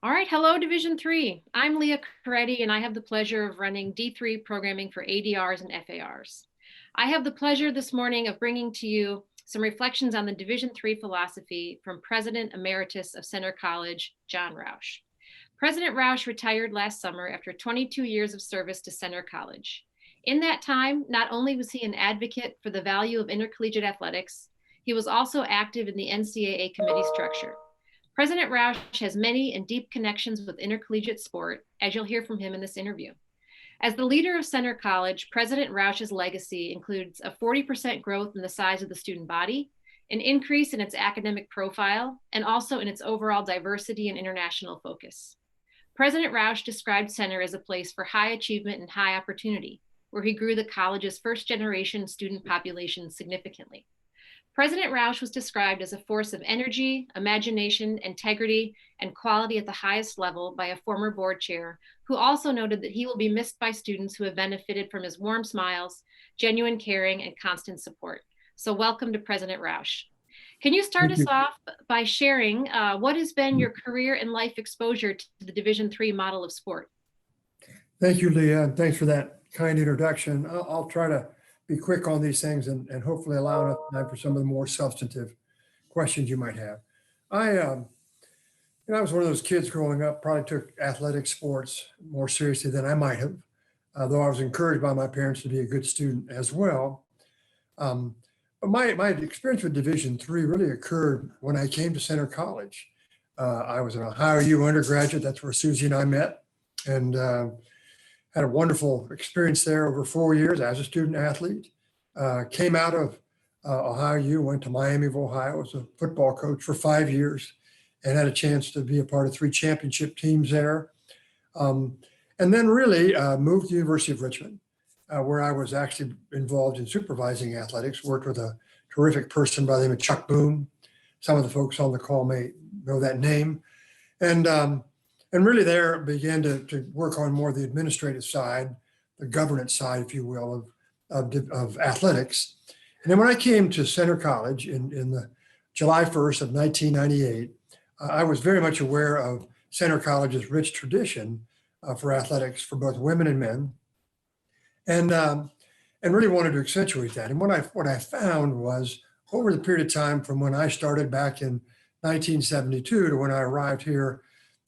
All right, hello Division Three. I'm Leah Coretti, and I have the pleasure of running D3 programming for ADRs and FARs. I have the pleasure this morning of bringing to you some reflections on the Division Three philosophy from President Emeritus of Center College, John Roush. President Roush retired last summer after 22 years of service to Center College. In that time, not only was he an advocate for the value of intercollegiate athletics, he was also active in the NCAA committee structure. President Roush has many and deep connections with intercollegiate sport, as you'll hear from him in this interview. As the leader of Center College, President Roush's legacy includes a 40% growth in the size of the student body, an increase in its academic profile, and also in its overall diversity and international focus. President Roush described Center as a place for high achievement and high opportunity, where he grew the college's first-generation student population significantly. President Roush was described as a force of energy, imagination, integrity, and quality at the highest level by a former board chair, who also noted that he will be missed by students who have benefited from his warm smiles, genuine caring, and constant support. So welcome to President Roush. Can you start us off by sharing what has been your career and life exposure to the Division III model of sport? Thank you, Leah, and thanks for that kind introduction. I'll try to be quick on these things and hopefully allow enough time for some of the more substantive questions you might have. I was one of those kids growing up, probably took athletic sports more seriously than I might have, though I was encouraged by my parents to be a good student as well. But my experience with Division III really occurred when I came to Center College. I was an Ohio U undergraduate. That's where Susie and I met, and had a wonderful experience there over 4 years as a student athlete. Came out of Ohio U, went to Miami of Ohio as a football coach for 5 years, and had a chance to be a part of 3 championship teams there. And then really moved to the University of Richmond, where I was actually involved in supervising athletics, worked with a terrific person by the name of Chuck Boone. Some of the folks on the call may know that name. And really there began to work on more the administrative side, the governance side, if you will, of athletics. And then when I came to Center College in the July 1st of 1998, I was very much aware of Center College's rich tradition for athletics for both women and men, and really wanted to accentuate that. And what I found was over the period of time from when I started back in 1972 to when I arrived here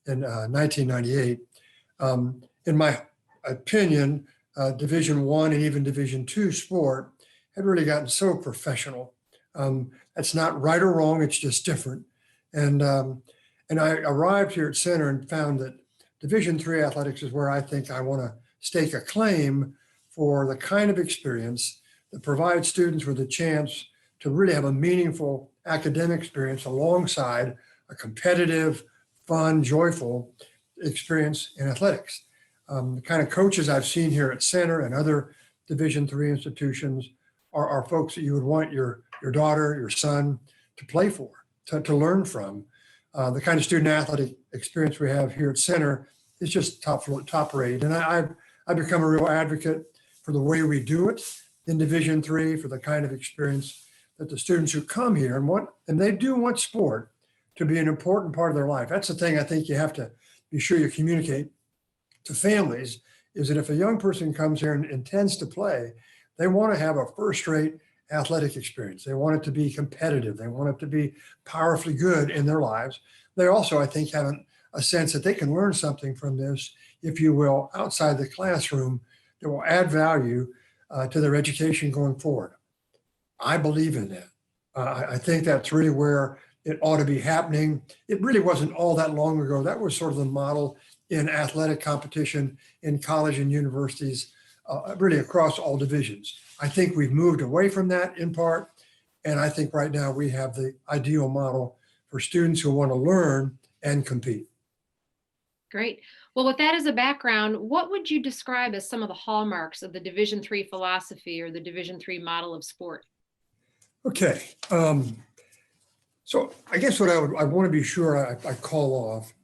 in 1998, in my opinion, Division I and even Division II sport had really gotten so professional. That's not right or wrong; it's just different. And I arrived here at Center and found that Division III athletics is where I think I want to stake a claim for the kind of experience that provides students with a chance to really have a meaningful academic experience alongside a competitive, fun, joyful experience in athletics. The kind of coaches I've seen here at Center and other Division III institutions are folks that you would want your daughter, your son to play for, to learn from. The kind of student athletic experience we have here at Center is just top rate. And I've become a real advocate for the way we do it in Division III, for the kind of experience that the students who come here and they do want sport to be an important part of their life. That's the thing I think you have to be sure you communicate to families, is that if a young person comes here and intends to play, they want to have a first-rate athletic experience. They want it to be competitive. They want it to be powerfully good in their lives. They also, I think, have a sense that they can learn something from this, if you will, outside the classroom that will add value to their education going forward. I believe in that. I think that's really where it ought to be happening. It really wasn't all that long ago. That was sort of the model in athletic competition in college and universities, really across all divisions. I think we've moved away from that in part, and I think right now we have the ideal model for students who want to learn and compete. Great. Well, with that as a background, what would you describe as some of the hallmarks of the Division III philosophy or the Division III model of sport? Okay. So I guess what I want to be sure I call off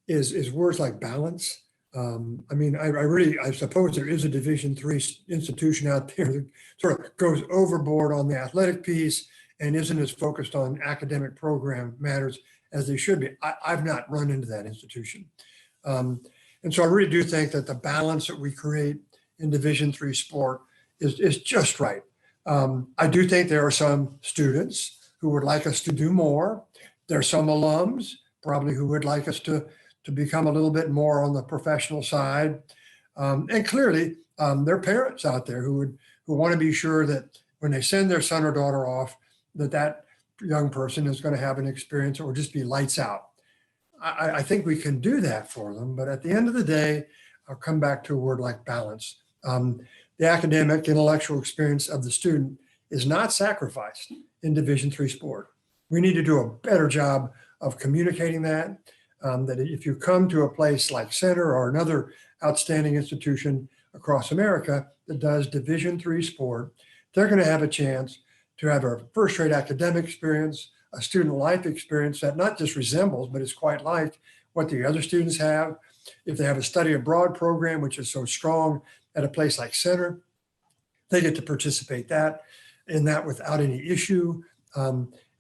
is words like balance. I suppose there is a Division III institution out there that sort of goes overboard on the athletic piece and isn't as focused on academic program matters as they should be. I've not run into that institution. And so I really do think that the balance that we create in Division III sport is just right. I do think there are some students who would like us to do more. There are some alums probably who would like us to become a little bit more on the professional side. And clearly, there are parents out there who want to be sure that when they send their son or daughter off, that young person is going to have an experience that will just be lights out. I think we can do that for them, but at the end of the day, I'll come back to a word like balance. The academic, intellectual experience of the student is not sacrificed in Division III sport. We need to do a better job of communicating that. That if you come to a place like Center or another outstanding institution across America that does Division III sport, they're going to have a chance to have a first-rate academic experience, a student life experience that not just resembles, but is quite like what the other students have. If they have a study abroad program, which is so strong at a place like Center, they get to participate in that without any issue.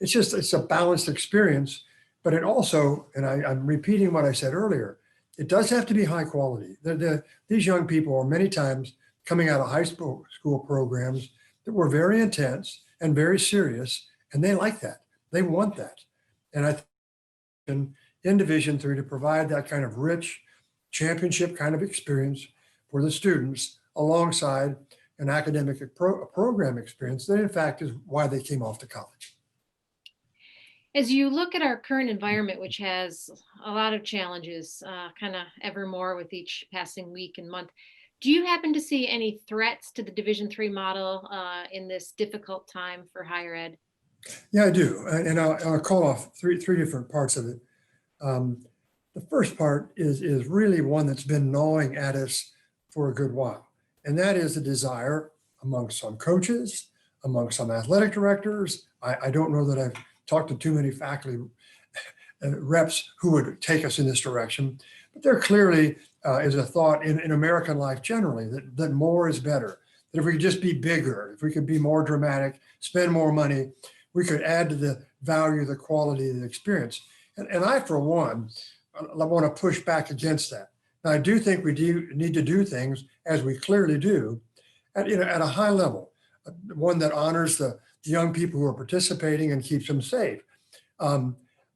It's a balanced experience, but it also, and I'm repeating what I said earlier, it does have to be high quality. These young people are many times coming out of high school programs that were very intense and very serious, and they like that. They want that. And I think in Division III to provide that kind of rich championship kind of experience for the students alongside an academic program experience that in fact is why they came off to college. As you look at our current environment, which has a lot of challenges, kind of ever more with each passing week and month, do you happen to see any threats to the Division III model in this difficult time for higher ed? Yeah, I do. And I'll call off three different parts of it. The first part is really one that's been gnawing at us for a good while. And that is the desire among some coaches, among some athletic directors. I don't know that I've talked to too many faculty reps who would take us in this direction, but there clearly is a thought in American life generally that more is better. That if we could just be bigger, if we could be more dramatic, spend more money, we could add to the value, the quality of the experience. And I, for one, I want to push back against that. Now, I do think we do need to do things, as we clearly do, at a high level, one that honors the young people who are participating and keeps them safe.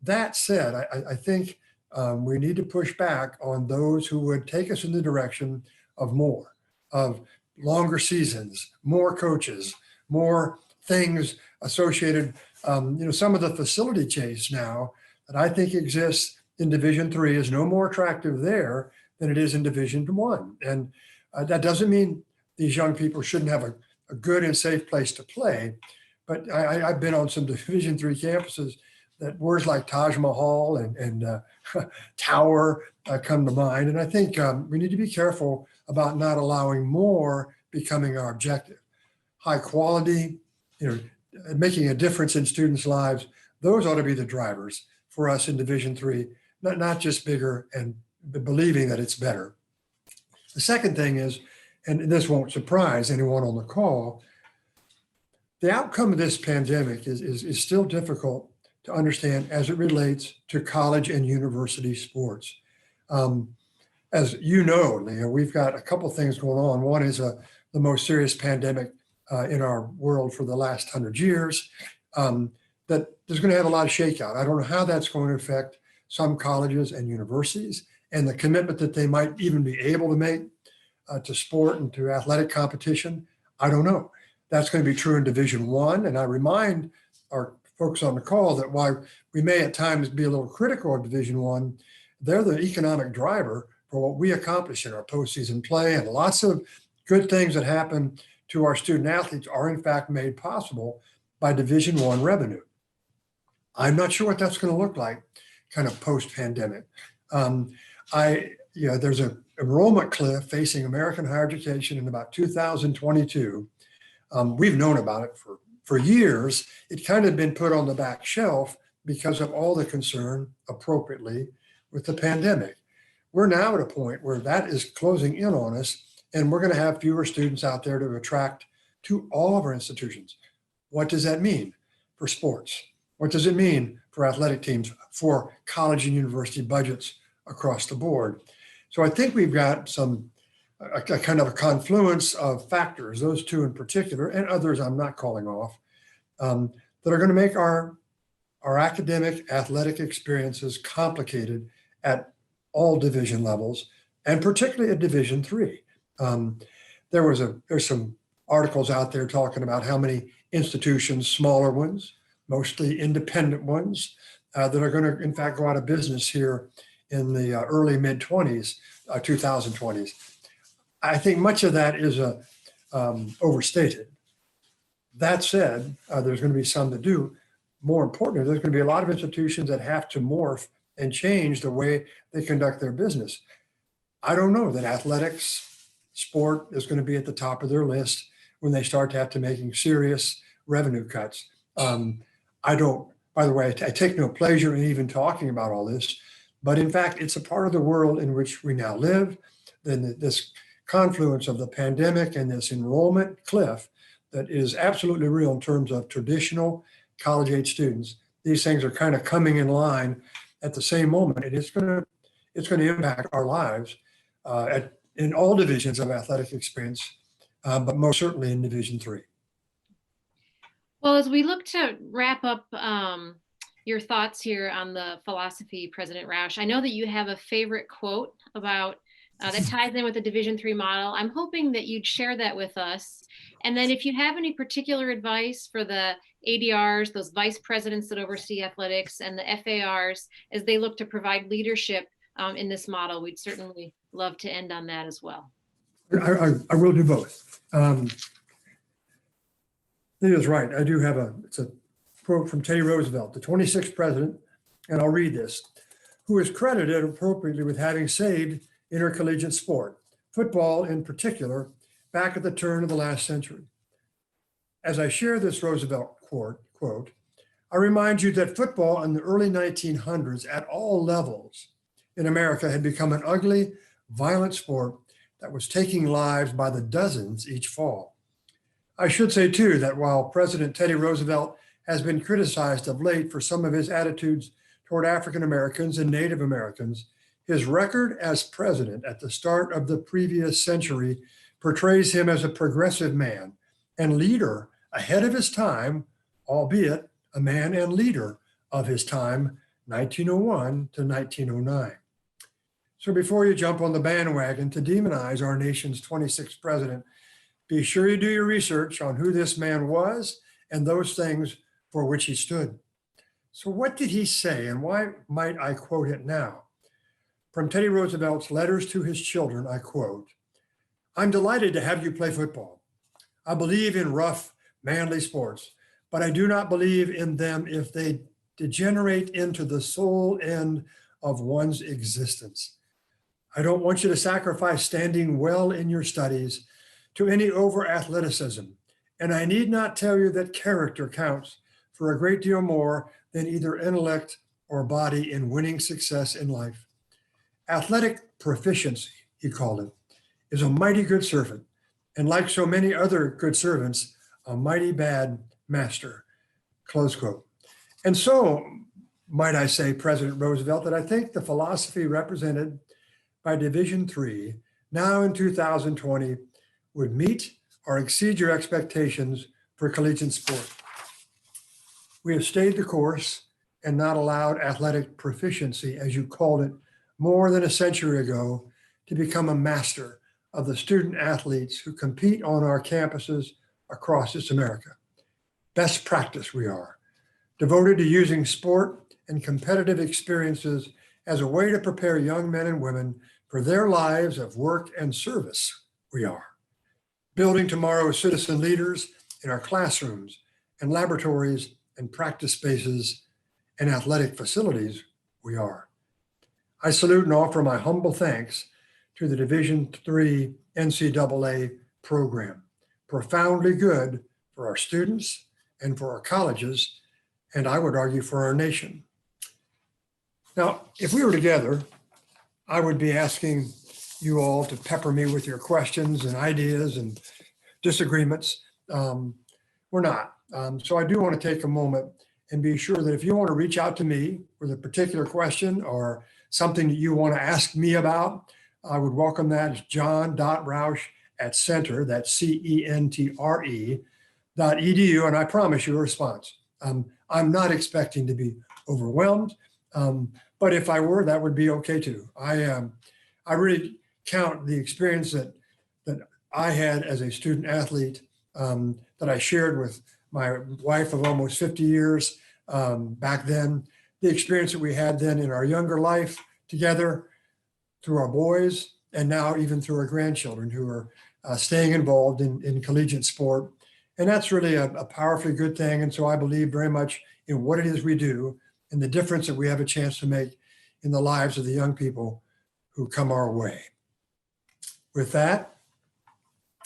That said, I think we need to push back on those who would take us in the direction of more, of longer seasons, more coaches, more things associated. Some of the facility chase now that I think exists in Division III is no more attractive there than it is in Division I. And that doesn't mean these young people shouldn't have a good and safe place to play. But I've been on some Division III campuses that words like Taj Mahal and Tower come to mind. And I think we need to be careful about not allowing more becoming our objective. High quality, making a difference in students' lives, those ought to be the drivers for us in Division III, not just bigger and believing that it's better. The second thing is, and this won't surprise anyone on the call, the outcome of this pandemic is still difficult to understand as it relates to college and university sports. As you know, Leah, we've got a couple things going on. One is the most serious pandemic in our world for the last 100 years, that there's going to have a lot of shakeout. I don't know how that's going to affect some colleges and universities and the commitment that they might even be able to make to sport and to athletic competition. I don't know. That's going to be true in Division I. And I remind our folks on the call that while we may at times be a little critical of Division I, they're the economic driver for what we accomplish in our postseason play, and lots of good things that happen to our student athletes are in fact made possible by Division I revenue. I'm not sure what that's going to look like kind of post-pandemic. There's an enrollment cliff facing American higher education in about 2022. We've known about it for years. It kind of been put on the back shelf because of all the concern, appropriately, with the pandemic. We're now at a point where that is closing in on us, and we're going to have fewer students out there to attract to all of our institutions. What does that mean? for sports? What does it mean for athletic teams, for college and university budgets across the board? So I think we've got a kind of a confluence of factors, those two in particular, and others I'm not calling off, that are going to make our academic athletic experiences complicated at all division levels, and particularly at Division III. There's some articles out there talking about how many institutions, smaller ones, mostly independent ones, that are going to, in fact, go out of business here in the early mid-20s, 2020s. I think much of that is overstated. That said, there's going to be some that do. More importantly, there's going to be a lot of institutions that have to morph and change the way they conduct their business. I don't know that athletics, sport is going to be at the top of their list when they start to have to making serious revenue cuts. I don't, by the way, I take no pleasure in even talking about all this, but in fact, it's a part of the world in which we now live. Then this confluence of the pandemic and this enrollment cliff that is absolutely real in terms of traditional college age students. These things are kind of coming in line at the same moment, and it's going to impact our lives in all divisions of athletic experience, but most certainly in Division III. Well, as we look to wrap up your thoughts here on the philosophy, President Roush, I know that you have a favorite quote about that ties in with the Division III model. I'm hoping that you'd share that with us. And then if you have any particular advice for the ADRs, those vice presidents that oversee athletics, and the FARs, as they look to provide leadership in this model, we'd certainly love to end on that as well. I will do both. He is right. I do have it's a quote from Teddy Roosevelt, the 26th president, and I'll read this, who is credited appropriately with having saved intercollegiate sport, football in particular, back at the turn of the last century. As I share this Roosevelt quote, I remind you that football in the early 1900s at all levels in America had become an ugly, violent sport that was taking lives by the dozens each fall. I should say, too, that while President Teddy Roosevelt has been criticized of late for some of his attitudes toward African Americans and Native Americans, his record as president at the start of the previous century portrays him as a progressive man and leader ahead of his time, albeit a man and leader of his time, 1901 to 1909. So before you jump on the bandwagon to demonize our nation's 26th president, be sure you do your research on who this man was and those things for which he stood. So what did he say, and why might I quote it now? From Teddy Roosevelt's letters to his children, I quote, "I'm delighted to have you play football. I believe in rough, manly sports, but I do not believe in them if they degenerate into the sole end of one's existence. I don't want you to sacrifice standing well in your studies to any over athleticism, and I need not tell you that character counts for a great deal more than either intellect or body in winning success in life. Athletic proficiency," he called it, "is a mighty good servant, and like so many other good servants, a mighty bad master," close quote. And so, might I say, President Roosevelt, that I think the philosophy represented by Division III, now in 2020, would meet or exceed your expectations for collegiate sport. We have stayed the course and not allowed athletic proficiency, as you called it, more than a century ago, to become a master of the student athletes who compete on our campuses across this America. Best practice we are, devoted to using sport and competitive experiences as a way to prepare young men and women for their lives of work and service we are. Building tomorrow's citizen leaders in our classrooms and laboratories and practice spaces and athletic facilities we are. I salute and offer my humble thanks to the Division III NCAA program, profoundly good for our students and for our colleges, and I would argue for our nation. Now, if we were together, I would be asking you all to pepper me with your questions and ideas and disagreements. We're not. So I do want to take a moment and be sure that if you want to reach out to me with a particular question or something that you want to ask me about, I would welcome that. It's john.roush@Centre, that's CENTRE.edu, and I promise you a response. I'm not expecting to be overwhelmed, but if I were, that would be okay too. I really count the experience that I had as a student athlete, that I shared with my wife of almost 50 years back then, the experience that we had then in our younger life together through our boys, and now even through our grandchildren who are staying involved in collegiate sport. And that's really a powerfully good thing. And so I believe very much in what it is we do and the difference that we have a chance to make in the lives of the young people who come our way. With that,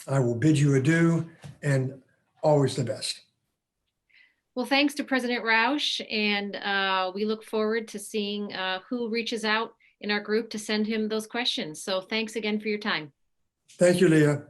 I will bid you adieu and always the best. Well, thanks to President Roush, and we look forward to seeing who reaches out in our group to send him those questions. So thanks again for your time. Thank you, Leah.